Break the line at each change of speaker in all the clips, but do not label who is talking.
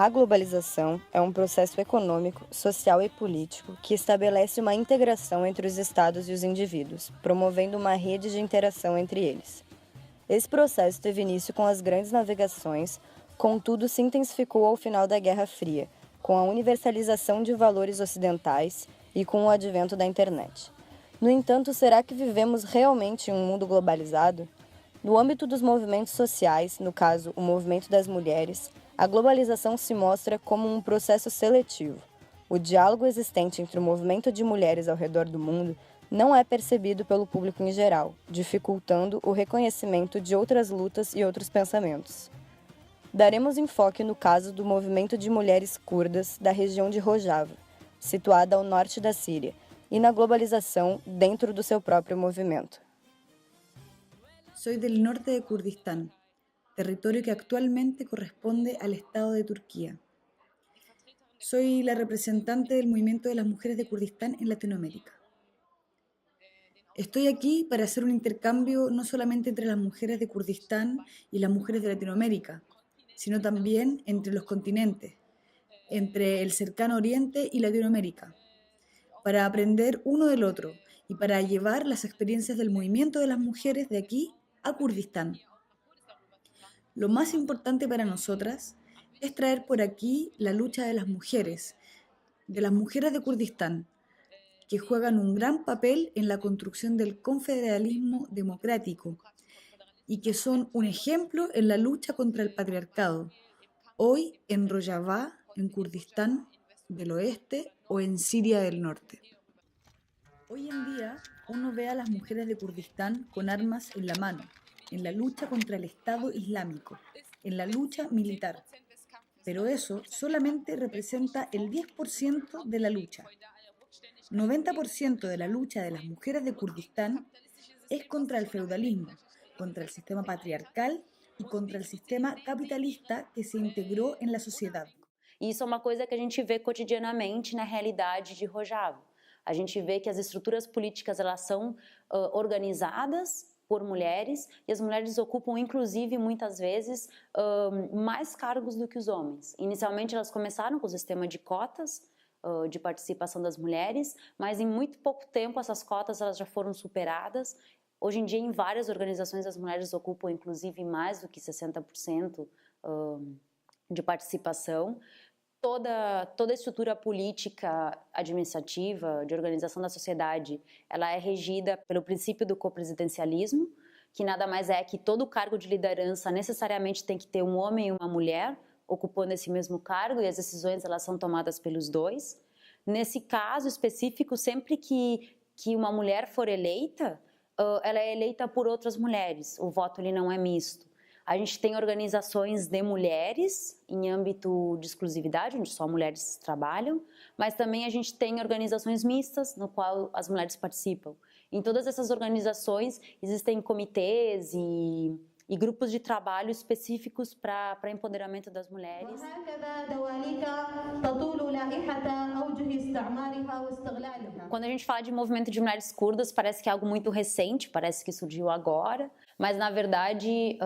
A globalização é um processo econômico, social e político que estabelece uma integração entre os estados e os indivíduos, promovendo uma rede de interação entre eles. Esse processo teve início com as grandes navegações, contudo se intensificou ao final da Guerra Fria, com a universalização de valores ocidentais e com o advento da internet. No entanto, será que vivemos realmente em um mundo globalizado? No âmbito dos movimentos sociais, no caso, o movimento das mulheres, a globalização se mostra como um processo seletivo. O diálogo existente entre o movimento de mulheres ao redor do mundo não é percebido pelo público em geral, dificultando o reconhecimento de outras lutas e outros pensamentos. Daremos enfoque no caso do movimento de mulheres curdas da região de Rojava, situada ao norte da Síria, e na globalização dentro do seu próprio movimento.
Soy del norte de Kurdistán, territorio que actualmente corresponde al Estado de Turquía. Soy la representante del movimiento de las mujeres de Kurdistán en Latinoamérica. Estoy aquí para hacer un intercambio no solamente entre las mujeres de Kurdistán y las mujeres de Latinoamérica, sino también entre los continentes, entre el cercano Oriente y Latinoamérica, para aprender uno del otro y para llevar las experiencias del movimiento de las mujeres de aquí a Kurdistán. Lo más importante para nosotras es traer por aquí la lucha de las mujeres de Kurdistán, que juegan un gran papel en la construcción del confederalismo democrático y que son un ejemplo en la lucha contra el patriarcado, hoy en Rojava, en Kurdistán del oeste o en Siria del norte. Hoy en día uno ve a las mujeres de Kurdistán con armas en la mano, en la lucha contra el Estado Islámico, en la lucha militar. Pero eso solamente representa el 10% de la lucha. 90% de la lucha de las mujeres de Kurdistán es contra el feudalismo, contra el sistema patriarcal e contra o sistema capitalista que se integrou na sociedade.
Isso é uma coisa que a gente vê cotidianamente na realidade de Rojava. A gente vê que as estruturas políticas elas são organizadas por mulheres e as mulheres ocupam, inclusive, muitas vezes, mais cargos do que os homens. Inicialmente, elas começaram com o sistema de cotas de participação das mulheres, mas em muito pouco tempo essas cotas elas já foram superadas. Hoje em dia, em várias organizações, as mulheres ocupam, inclusive, mais do que 60% de participação. Toda a estrutura política, administrativa, de organização da sociedade, ela é regida pelo princípio do copresidencialismo, que nada mais é que todo cargo de liderança necessariamente tem que ter um homem e uma mulher ocupando esse mesmo cargo e as decisões elas são tomadas pelos dois. Nesse caso específico, sempre que uma mulher for eleita, ela é eleita por outras mulheres, o voto ele não é misto. A gente tem organizações de mulheres em âmbito de exclusividade, onde só mulheres trabalham, mas também a gente tem organizações mistas, no qual as mulheres participam. Em todas essas organizações existem comitês e grupos de trabalho específicos para empoderamento das mulheres. Quando a gente fala de movimento de mulheres curdas, parece que é algo muito recente, parece que surgiu agora, mas na verdade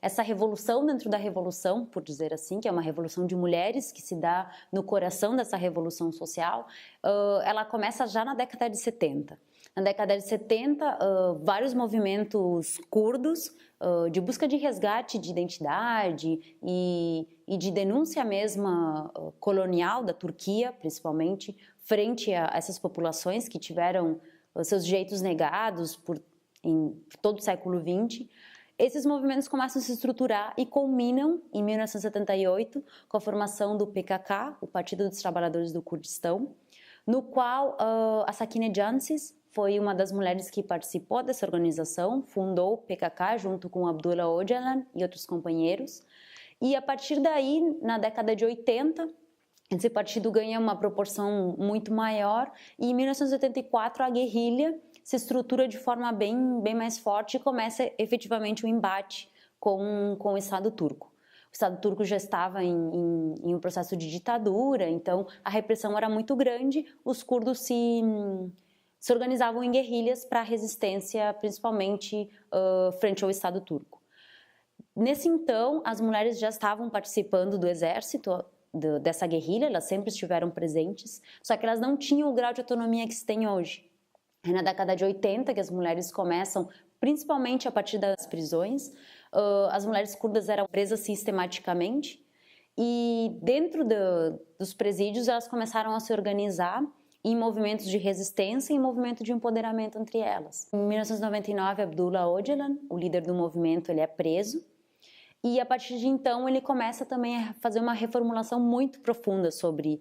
essa revolução dentro da revolução, por dizer assim, que é uma revolução de mulheres que se dá no coração dessa revolução social, ela começa já na década de 70. Na década de 70, vários movimentos curdos de busca de resgate de identidade e de denúncia mesma colonial da Turquia, principalmente, frente a essas populações que tiveram seus direitos negados por todo o século XX. Esses movimentos começam a se estruturar e culminam em 1978 com a formação do PKK, o Partido dos Trabalhadores do Kurdistão, no qual a Sakine Jansis foi uma das mulheres que participou dessa organização, fundou o PKK junto com Abdullah Öcalan e outros companheiros. E a partir daí, na década de 80, esse partido ganha uma proporção muito maior e em 1984 a guerrilha se estrutura de forma bem mais forte e começa efetivamente o embate com o Estado turco. O Estado turco já estava em um processo de ditadura, então a repressão era muito grande, os curdos se organizavam em guerrilhas para a resistência, principalmente frente ao Estado turco. Nesse então, as mulheres já estavam participando do exército, dessa guerrilha, elas sempre estiveram presentes, só que elas não tinham o grau de autonomia que se tem hoje. É na década de 80 que as mulheres começam, principalmente a partir das prisões, as mulheres curdas eram presas sistematicamente e dentro dos presídios elas começaram a se organizar em movimentos de resistência e em movimento de empoderamento entre elas. Em 1999, Abdullah Öcalan, o líder do movimento, ele é preso. E a partir de então ele começa também a fazer uma reformulação muito profunda sobre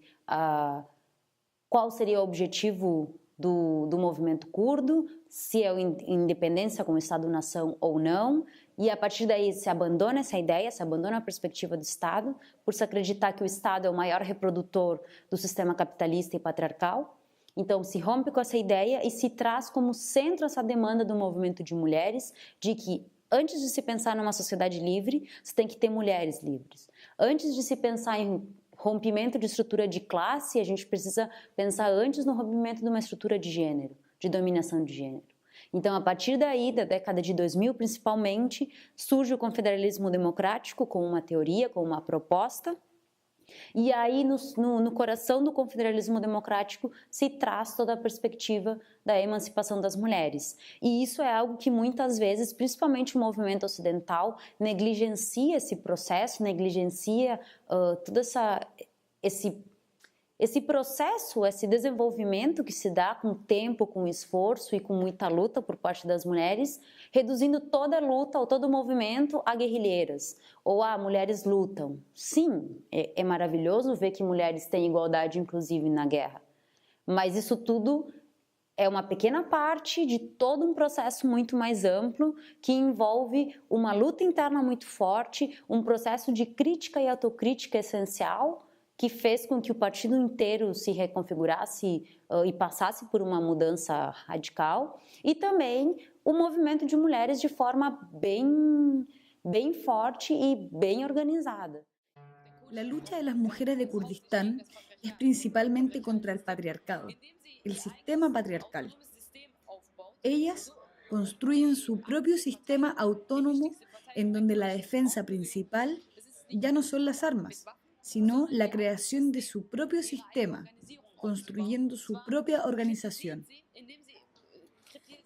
qual seria o objetivo do movimento curdo, se é independência como Estado-nação ou não, e a partir daí se abandona essa ideia, se abandona a perspectiva do Estado, por se acreditar que o Estado é o maior reprodutor do sistema capitalista e patriarcal. Então se rompe com essa ideia e se traz como centro essa demanda do movimento de mulheres, de que antes de se pensar numa sociedade livre, você tem que ter mulheres livres. Antes de se pensar em rompimento de estrutura de classe, a gente precisa pensar antes no rompimento de uma estrutura de gênero, de dominação de gênero. Então, a partir daí, da década de 2000 principalmente, surge o confederalismo democrático como uma teoria, como uma proposta. E aí, no coração do confederalismo democrático, se traz toda a perspectiva da emancipação das mulheres. E isso é algo que muitas vezes, principalmente o movimento ocidental, negligencia esse processo, negligencia todo esse processo, esse desenvolvimento que se dá com tempo, com esforço e com muita luta por parte das mulheres, reduzindo toda a luta ou todo o movimento a guerrilheiras, ou a mulheres lutam. Sim, é maravilhoso ver que mulheres têm igualdade, inclusive, na guerra, mas isso tudo é uma pequena parte de todo um processo muito mais amplo que envolve uma luta interna muito forte, um processo de crítica e autocrítica essencial, que fez com que o partido inteiro se reconfigurasse e passasse por uma mudança radical, e também o movimento de mulheres de forma bem forte e bem organizada.
La lucha de las mujeres de Kurdistán es principalmente contra el patriarcado, el sistema patriarcal. Ellas construyen su propio sistema autónomo en donde la defensa principal ya no son las armas, sino la creación de su propio sistema, construyendo su propia organización.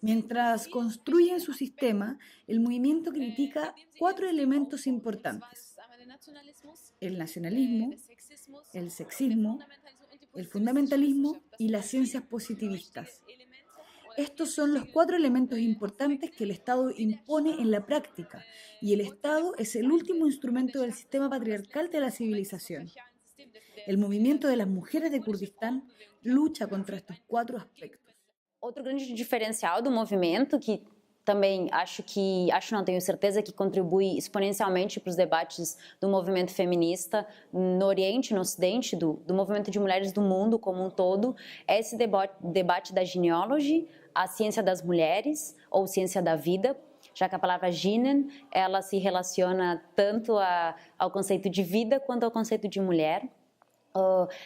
Mientras construyen su sistema, el movimiento critica 4 elementos importantes: el nacionalismo, el sexismo, el fundamentalismo y las ciencias positivistas. Estos son los 4 elementos importantes que el Estado impone en la práctica, y el Estado es el último instrumento del sistema patriarcal de la civilización. El movimiento de las mujeres de Kurdistán lucha contra estos 4 aspectos.
Outro grande diferencial do movimento, que também tenho certeza que contribui exponencialmente para os debates do movimento feminista no Oriente e no Ocidente, do movimento de mulheres do mundo como um todo, é esse debate da genealogy, a ciência das mulheres ou ciência da vida, já que a palavra Ginen, ela se relaciona tanto ao conceito de vida quanto ao conceito de mulher.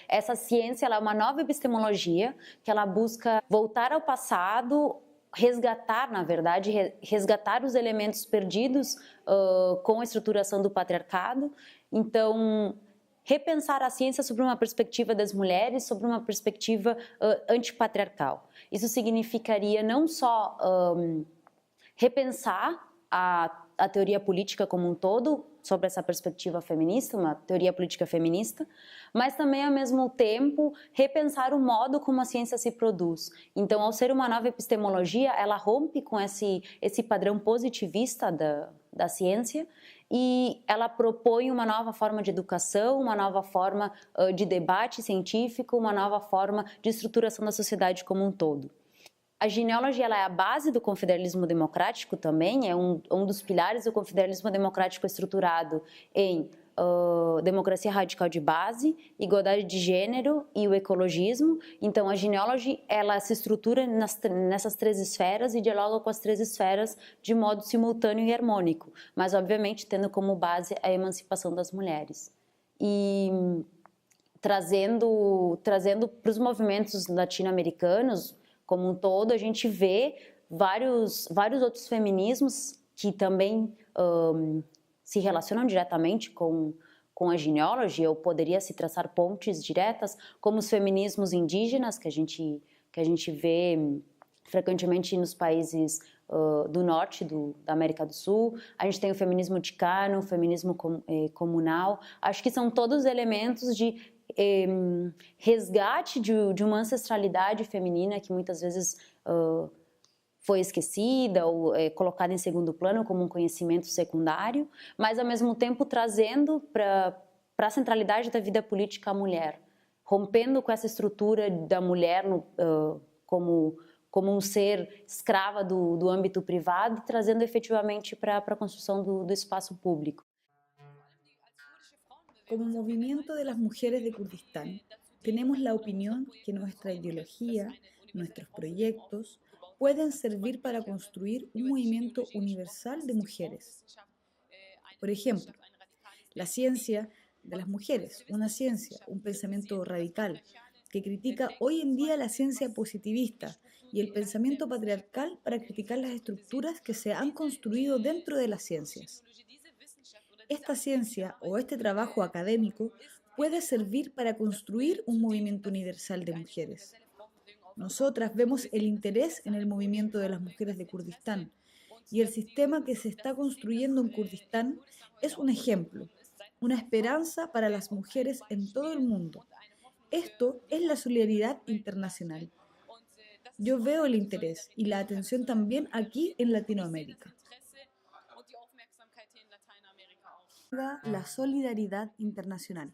Essa ciência ela é uma nova epistemologia que ela busca voltar ao passado, resgatar, na verdade, resgatar os elementos perdidos com a estruturação do patriarcado. Então, repensar a ciência sobre uma perspectiva das mulheres, sobre uma perspectiva antipatriarcal. Isso significaria não só repensar a teoria política como um todo, sobre essa perspectiva feminista, uma teoria política feminista, mas também, ao mesmo tempo, repensar o modo como a ciência se produz. Então, ao ser uma nova epistemologia, ela rompe com esse padrão positivista da ciência e ela propõe uma nova forma de educação, uma nova forma de debate científico, uma nova forma de estruturação da sociedade como um todo. A genealogia ela é a base do confederalismo democrático também, é um dos pilares do confederalismo democrático estruturado em democracia radical de base, igualdade de gênero e o ecologismo. Então, a genealogia ela se estrutura nessas 3 esferas e dialoga com as 3 esferas de modo simultâneo e harmônico, mas, obviamente, tendo como base a emancipação das mulheres. E trazendo para os movimentos latino-americanos, como um todo, a gente vê vários outros feminismos que também se relacionam diretamente com com a genealogy, ou poderia se traçar pontes diretas, como os feminismos indígenas que a gente vê frequentemente nos países do norte da América do Sul. A gente tem o feminismo ticano, o feminismo comunal. Acho que são todos elementos de resgate de uma ancestralidade feminina que muitas vezes foi esquecida ou colocada em segundo plano como um conhecimento secundário, mas ao mesmo tempo trazendo para a centralidade da vida política a mulher, rompendo com essa estrutura da mulher como um ser escrava do âmbito privado e trazendo efetivamente para a construção do espaço público.
Como movimiento de las mujeres de Kurdistán, tenemos la opinión que nuestra ideología, nuestros proyectos, pueden servir para construir un movimiento universal de mujeres. Por ejemplo, la ciencia de las mujeres, una ciencia, un pensamiento radical, que critica hoy en día la ciencia positivista y el pensamiento patriarcal para criticar las estructuras que se han construido dentro de las ciencias. Esta ciencia o este trabajo académico puede servir para construir un movimiento universal de mujeres. Nosotras vemos el interés en el movimiento de las mujeres de Kurdistán y el sistema que se está construyendo en Kurdistán es un ejemplo, una esperanza para las mujeres en todo el mundo. Esto es la solidaridad internacional. Yo veo el interés y la atención también aquí en Latinoamérica. La solidaridad internacional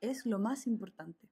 es lo más importante.